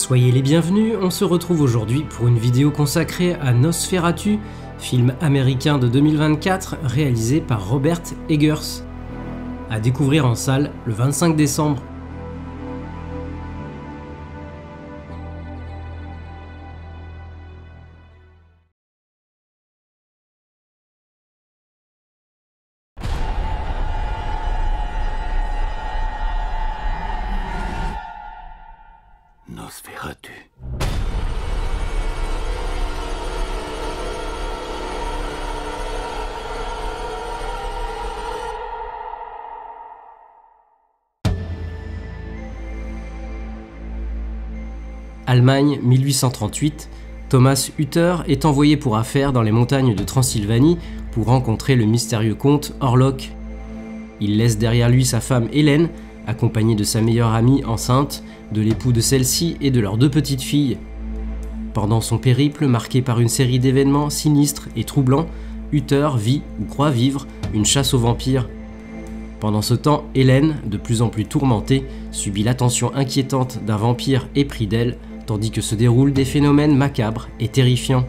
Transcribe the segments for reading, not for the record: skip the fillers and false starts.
Soyez les bienvenus, on se retrouve aujourd'hui pour une vidéo consacrée à Nosferatu, film américain de 2024 réalisé par Robert Eggers. À découvrir en salle le 25 décembre. Nosferatu. Allemagne 1838, Thomas Hutter est envoyé pour affaires dans les montagnes de Transylvanie pour rencontrer le mystérieux comte Orlok. Il laisse derrière lui sa femme Hélène, accompagnée de sa meilleure amie enceinte, de l'époux de celle-ci et de leurs deux petites filles. Pendant son périple marqué par une série d'événements sinistres et troublants, Hutter vit ou croit vivre une chasse aux vampires. Pendant ce temps, Hélène, de plus en plus tourmentée, subit l'attention inquiétante d'un vampire épris d'elle, tandis que se déroulent des phénomènes macabres et terrifiants.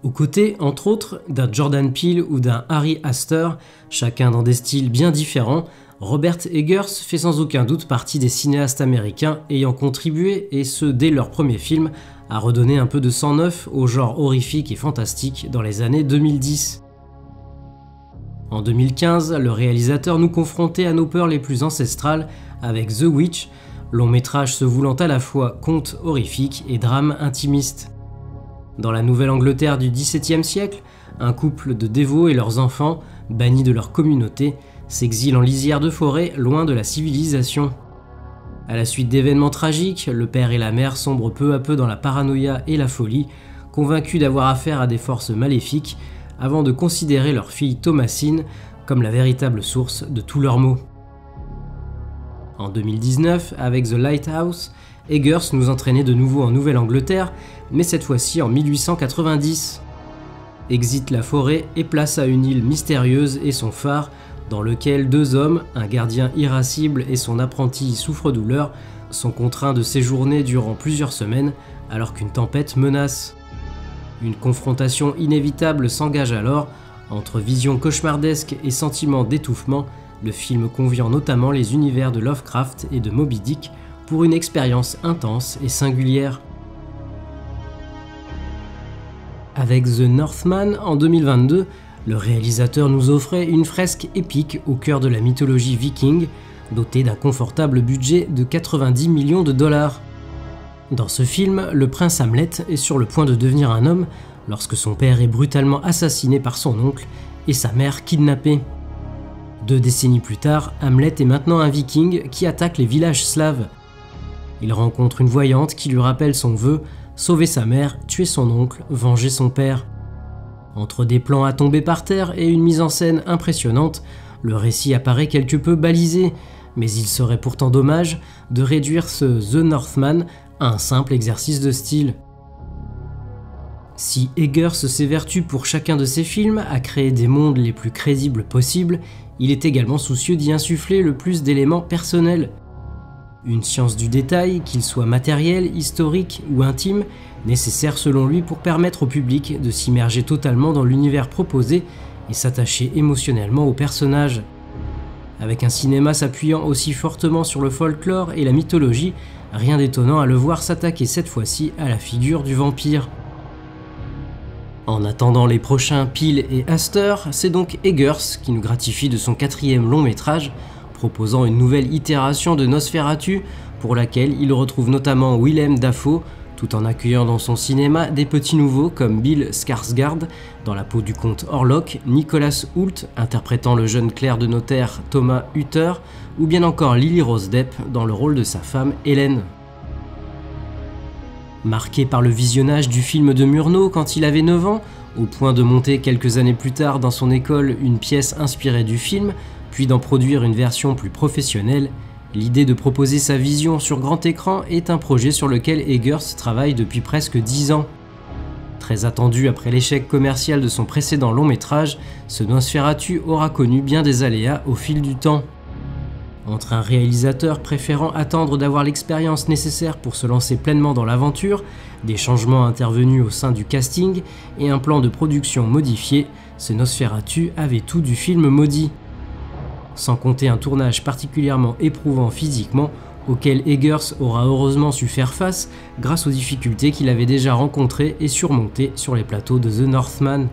Aux côtés, entre autres, d'un Jordan Peele ou d'un Ari Aster, chacun dans des styles bien différents, Robert Eggers fait sans aucun doute partie des cinéastes américains ayant contribué, et ce dès leur premier film, à redonner un peu de sang neuf au genre horrifique et fantastique dans les années 2010. En 2015, le réalisateur nous confrontait à nos peurs les plus ancestrales avec The Witch, long métrage se voulant à la fois conte horrifique et drame intimiste. Dans la Nouvelle-Angleterre du XVIIe siècle, un couple de dévots et leurs enfants, bannis de leur communauté, s'exilent en lisière de forêt loin de la civilisation. À la suite d'événements tragiques, le père et la mère sombrent peu à peu dans la paranoïa et la folie, convaincus d'avoir affaire à des forces maléfiques, avant de considérer leur fille Thomasine comme la véritable source de tous leurs maux. En 2019, avec The Lighthouse, Eggers nous entraînait de nouveau en Nouvelle-Angleterre, mais cette fois-ci en 1890. Exit la forêt et place à une île mystérieuse et son phare, dans lequel deux hommes, un gardien irascible et son apprenti souffre-douleur, sont contraints de séjourner durant plusieurs semaines alors qu'une tempête menace. Une confrontation inévitable s'engage alors, entre visions cauchemardesques et sentiments d'étouffement, le film conviant notamment les univers de Lovecraft et de Moby Dick pour une expérience intense et singulière. Avec The Northman en 2022, le réalisateur nous offrait une fresque épique au cœur de la mythologie viking, dotée d'un confortable budget de 90 millions de dollars. Dans ce film, le prince Hamlet est sur le point de devenir un homme lorsque son père est brutalement assassiné par son oncle et sa mère kidnappée. 2 décennies plus tard, Hamlet est maintenant un viking qui attaque les villages slaves. Il rencontre une voyante qui lui rappelle son vœu, sauver sa mère, tuer son oncle, venger son père. Entre des plans à tomber par terre et une mise en scène impressionnante, le récit apparaît quelque peu balisé, mais il serait pourtant dommage de réduire ce The Northman à un simple exercice de style. Si Eggers s'évertue pour chacun de ses films à créer des mondes les plus crédibles possibles, il est également soucieux d'y insuffler le plus d'éléments personnels. Une science du détail, qu'il soit matériel, historique ou intime, nécessaire selon lui pour permettre au public de s'immerger totalement dans l'univers proposé et s'attacher émotionnellement aux personnages. Avec un cinéma s'appuyant aussi fortement sur le folklore et la mythologie, rien d'étonnant à le voir s'attaquer cette fois-ci à la figure du vampire. En attendant les prochains Peele et Aster, c'est donc Eggers qui nous gratifie de son 4e long métrage, proposant une nouvelle itération de Nosferatu, pour laquelle il retrouve notamment Willem Dafoe, tout en accueillant dans son cinéma des petits nouveaux comme Bill Skarsgård dans la peau du comte Orlok, Nicholas Hoult interprétant le jeune clerc de notaire Thomas Hutter, ou bien encore Lily Rose Depp dans le rôle de sa femme Hélène. Marqué par le visionnage du film de Murnau quand il avait 9 ans, au point de monter quelques années plus tard dans son école une pièce inspirée du film, puis d'en produire une version plus professionnelle, l'idée de proposer sa vision sur grand écran est un projet sur lequel Eggers travaille depuis presque 10 ans. Très attendu après l'échec commercial de son précédent long métrage, ce Nosferatu aura connu bien des aléas au fil du temps. Entre un réalisateur préférant attendre d'avoir l'expérience nécessaire pour se lancer pleinement dans l'aventure, des changements intervenus au sein du casting et un plan de production modifié, ce Nosferatu avait tout du film maudit. Sans compter un tournage particulièrement éprouvant physiquement, auquel Eggers aura heureusement su faire face grâce aux difficultés qu'il avait déjà rencontrées et surmontées sur les plateaux de The Northman.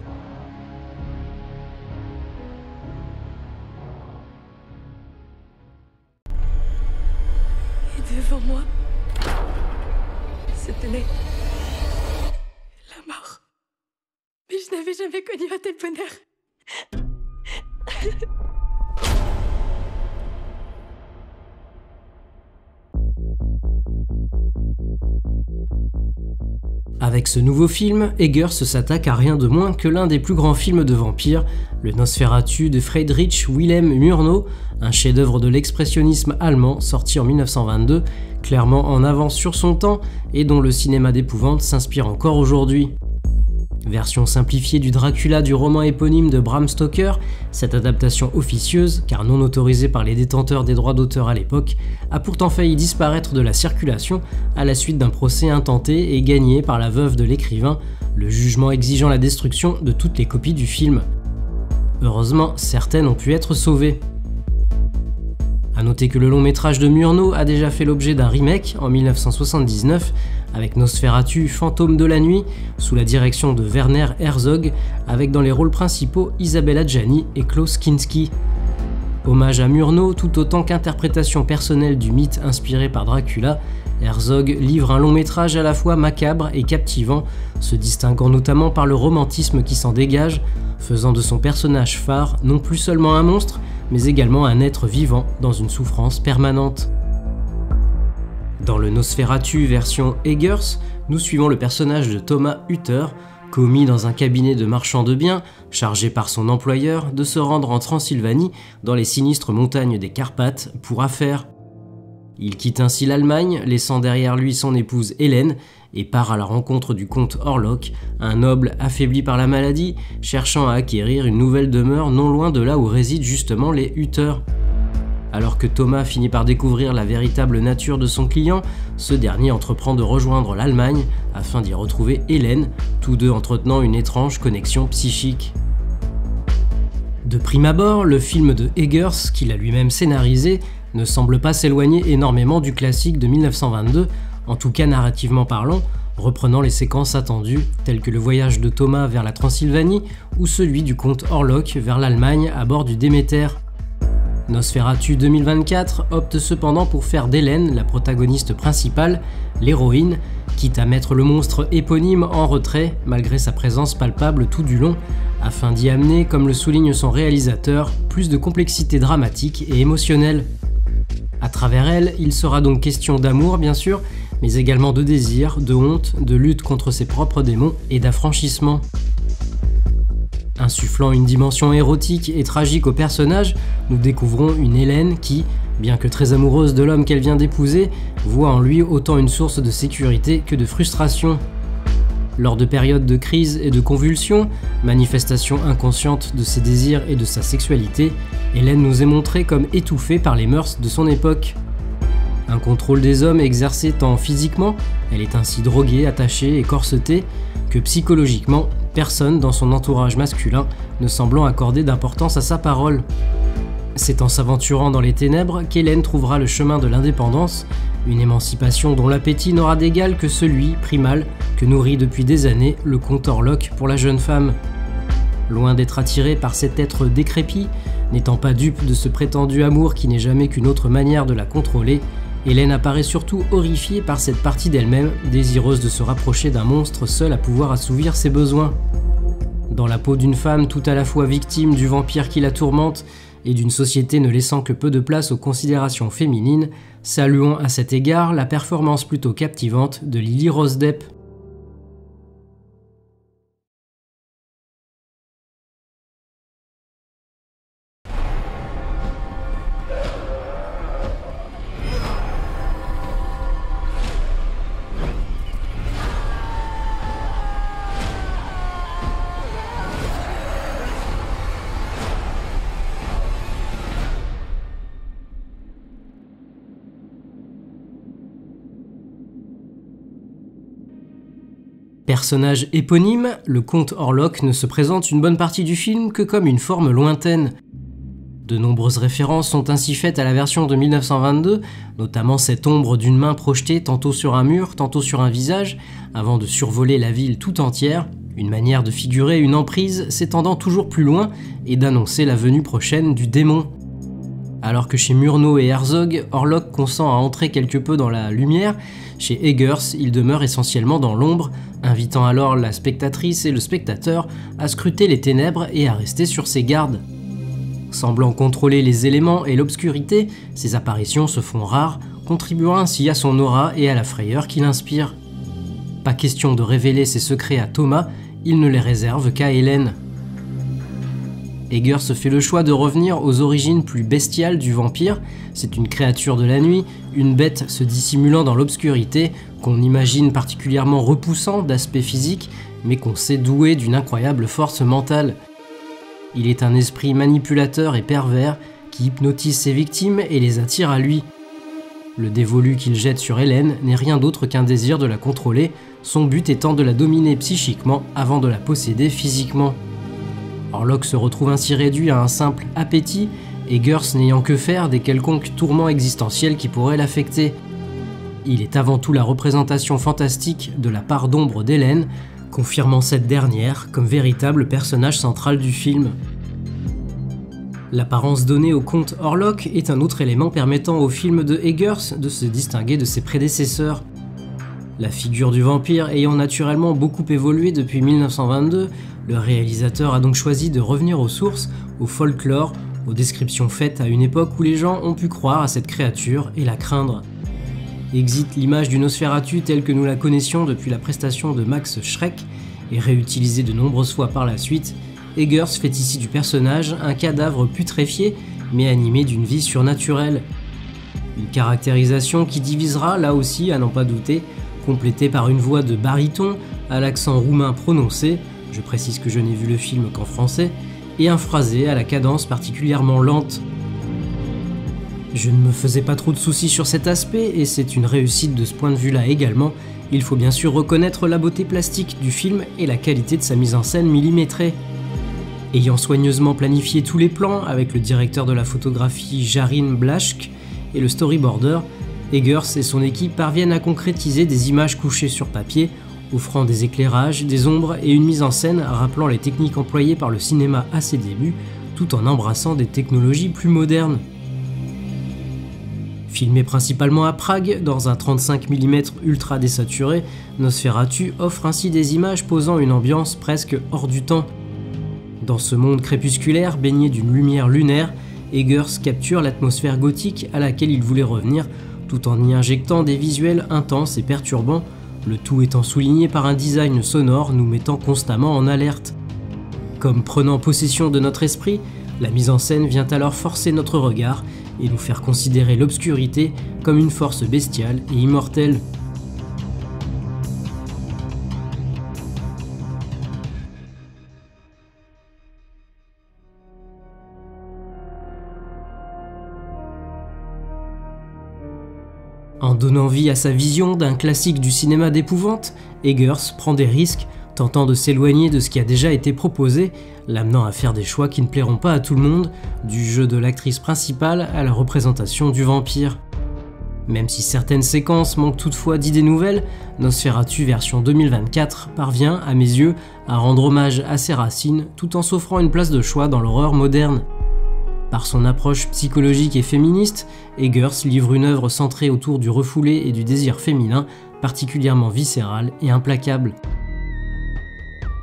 Et devant moi se tenait la mort. Mais je n'avais jamais connu un tel bonheur. Avec ce nouveau film, Eggers s'attaque à rien de moins que l'un des plus grands films de vampires, le Nosferatu de Friedrich Wilhelm Murnau, un chef-d'œuvre de l'expressionnisme allemand sorti en 1922, clairement en avance sur son temps et dont le cinéma d'épouvante s'inspire encore aujourd'hui. Version simplifiée du Dracula du roman éponyme de Bram Stoker, cette adaptation officieuse, car non autorisée par les détenteurs des droits d'auteur à l'époque, a pourtant failli disparaître de la circulation à la suite d'un procès intenté et gagné par la veuve de l'écrivain, le jugement exigeant la destruction de toutes les copies du film. Heureusement, certaines ont pu être sauvées. A noter que le long métrage de Murnau a déjà fait l'objet d'un remake en 1979 avec Nosferatu Fantôme de la nuit sous la direction de Werner Herzog avec dans les rôles principaux Isabelle Adjani et Klaus Kinski. Hommage à Murnau tout autant qu'interprétation personnelle du mythe inspiré par Dracula, Herzog livre un long métrage à la fois macabre et captivant, se distinguant notamment par le romantisme qui s'en dégage, faisant de son personnage phare non plus seulement un monstre, mais également un être vivant dans une souffrance permanente. Dans le Nosferatu version Eggers, nous suivons le personnage de Thomas Hutter, commis dans un cabinet de marchand de biens, chargé par son employeur de se rendre en Transylvanie, dans les sinistres montagnes des Carpates, pour affaires. Il quitte ainsi l'Allemagne, laissant derrière lui son épouse Hélène, et part à la rencontre du comte Orlok, un noble affaibli par la maladie, cherchant à acquérir une nouvelle demeure non loin de là où résident justement les Hutter. Alors que Thomas finit par découvrir la véritable nature de son client, ce dernier entreprend de rejoindre l'Allemagne afin d'y retrouver Hélène, tous deux entretenant une étrange connexion psychique. De prime abord, le film de Eggers, qu'il a lui-même scénarisé, ne semble pas s'éloigner énormément du classique de 1922, en tout cas narrativement parlant, reprenant les séquences attendues, telles que le voyage de Thomas vers la Transylvanie ou celui du comte Orlok vers l'Allemagne à bord du Déméter. Nosferatu 2024 opte cependant pour faire d'Hélène la protagoniste principale, l'héroïne, quitte à mettre le monstre éponyme en retrait malgré sa présence palpable tout du long, afin d'y amener, comme le souligne son réalisateur, plus de complexité dramatique et émotionnelle. À travers elle, il sera donc question d'amour bien sûr, mais également de désir, de honte, de lutte contre ses propres démons et d'affranchissement. Insufflant une dimension érotique et tragique au personnage, nous découvrons une Hélène qui, bien que très amoureuse de l'homme qu'elle vient d'épouser, voit en lui autant une source de sécurité que de frustration. Lors de périodes de crise et de convulsions, manifestation inconsciente de ses désirs et de sa sexualité, Hélène nous est montrée comme étouffée par les mœurs de son époque. Un contrôle des hommes exercé tant physiquement, elle est ainsi droguée, attachée et corsetée, que psychologiquement, personne dans son entourage masculin ne semblant accorder d'importance à sa parole. C'est en s'aventurant dans les ténèbres qu'Hélène trouvera le chemin de l'indépendance, une émancipation dont l'appétit n'aura d'égal que celui, primal, que nourrit depuis des années le comte Orlok pour la jeune femme. Loin d'être attirée par cet être décrépit, n'étant pas dupe de ce prétendu amour qui n'est jamais qu'une autre manière de la contrôler, Hélène apparaît surtout horrifiée par cette partie d'elle-même, désireuse de se rapprocher d'un monstre seul à pouvoir assouvir ses besoins. Dans la peau d'une femme tout à la fois victime du vampire qui la tourmente et d'une société ne laissant que peu de place aux considérations féminines, saluons à cet égard la performance plutôt captivante de Lily Rose Depp. Personnage éponyme, le comte Orlok ne se présente une bonne partie du film que comme une forme lointaine. De nombreuses références sont ainsi faites à la version de 1922, notamment cette ombre d'une main projetée tantôt sur un mur, tantôt sur un visage, avant de survoler la ville tout entière, une manière de figurer une emprise s'étendant toujours plus loin et d'annoncer la venue prochaine du démon. Alors que chez Murnau et Herzog, Orlok consent à entrer quelque peu dans la lumière, chez Eggers, il demeure essentiellement dans l'ombre, invitant alors la spectatrice et le spectateur à scruter les ténèbres et à rester sur ses gardes. Semblant contrôler les éléments et l'obscurité, ses apparitions se font rares, contribuant ainsi à son aura et à la frayeur qu'il inspire. Pas question de révéler ses secrets à Thomas, il ne les réserve qu'à Hélène. Eggers fait le choix de revenir aux origines plus bestiales du vampire. C'est une créature de la nuit, une bête se dissimulant dans l'obscurité, qu'on imagine particulièrement repoussant d'aspect physique, mais qu'on sait doué d'une incroyable force mentale. Il est un esprit manipulateur et pervers qui hypnotise ses victimes et les attire à lui. Le dévolu qu'il jette sur Hélène n'est rien d'autre qu'un désir de la contrôler, son but étant de la dominer psychiquement avant de la posséder physiquement. Orlok se retrouve ainsi réduit à un simple appétit, Eggers n'ayant que faire des quelconques tourments existentiels qui pourraient l'affecter. Il est avant tout la représentation fantastique de la part d'ombre d'Hélène, confirmant cette dernière comme véritable personnage central du film. L'apparence donnée au comte Orlok est un autre élément permettant au film de Eggers de se distinguer de ses prédécesseurs. La figure du vampire ayant naturellement beaucoup évolué depuis 1922, le réalisateur a donc choisi de revenir aux sources, au folklore, aux descriptions faites à une époque où les gens ont pu croire à cette créature et la craindre. Exit l'image du Nosferatu telle que nous la connaissions depuis la prestation de Max Schreck et réutilisée de nombreuses fois par la suite, Eggers fait ici du personnage un cadavre putréfié mais animé d'une vie surnaturelle. Une caractérisation qui divisera là aussi à n'en pas douter, complétée par une voix de baryton à l'accent roumain prononcé, je précise que je n'ai vu le film qu'en français, et un phrasé à la cadence particulièrement lente. Je ne me faisais pas trop de soucis sur cet aspect et c'est une réussite de ce point de vue-là également. Il faut bien sûr reconnaître la beauté plastique du film et la qualité de sa mise en scène millimétrée. Ayant soigneusement planifié tous les plans avec le directeur de la photographie Jarin Blaschke et le storyboarder, Eggers et son équipe parviennent à concrétiser des images couchées sur papier, offrant des éclairages, des ombres et une mise en scène rappelant les techniques employées par le cinéma à ses débuts, tout en embrassant des technologies plus modernes. Filmé principalement à Prague, dans un 35 mm ultra désaturé, Nosferatu offre ainsi des images posant une ambiance presque hors du temps. Dans ce monde crépusculaire baigné d'une lumière lunaire, Eggers capture l'atmosphère gothique à laquelle il voulait revenir, tout en y injectant des visuels intenses et perturbants, le tout étant souligné par un design sonore nous mettant constamment en alerte. Comme prenant possession de notre esprit, la mise en scène vient alors forcer notre regard et nous faire considérer l'obscurité comme une force bestiale et immortelle. En donnant vie à sa vision d'un classique du cinéma d'épouvante, Eggers prend des risques, tentant de s'éloigner de ce qui a déjà été proposé, l'amenant à faire des choix qui ne plairont pas à tout le monde, du jeu de l'actrice principale à la représentation du vampire. Même si certaines séquences manquent toutefois d'idées nouvelles, Nosferatu version 2024 parvient, à mes yeux, à rendre hommage à ses racines tout en s'offrant une place de choix dans l'horreur moderne. Par son approche psychologique et féministe, Eggers livre une œuvre centrée autour du refoulé et du désir féminin, particulièrement viscéral et implacable.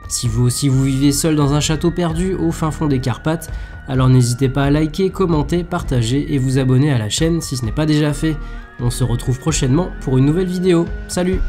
Si vous aussi vous vivez seul dans un château perdu au fin fond des Carpates, alors n'hésitez pas à liker, commenter, partager et vous abonner à la chaîne si ce n'est pas déjà fait. On se retrouve prochainement pour une nouvelle vidéo. Salut!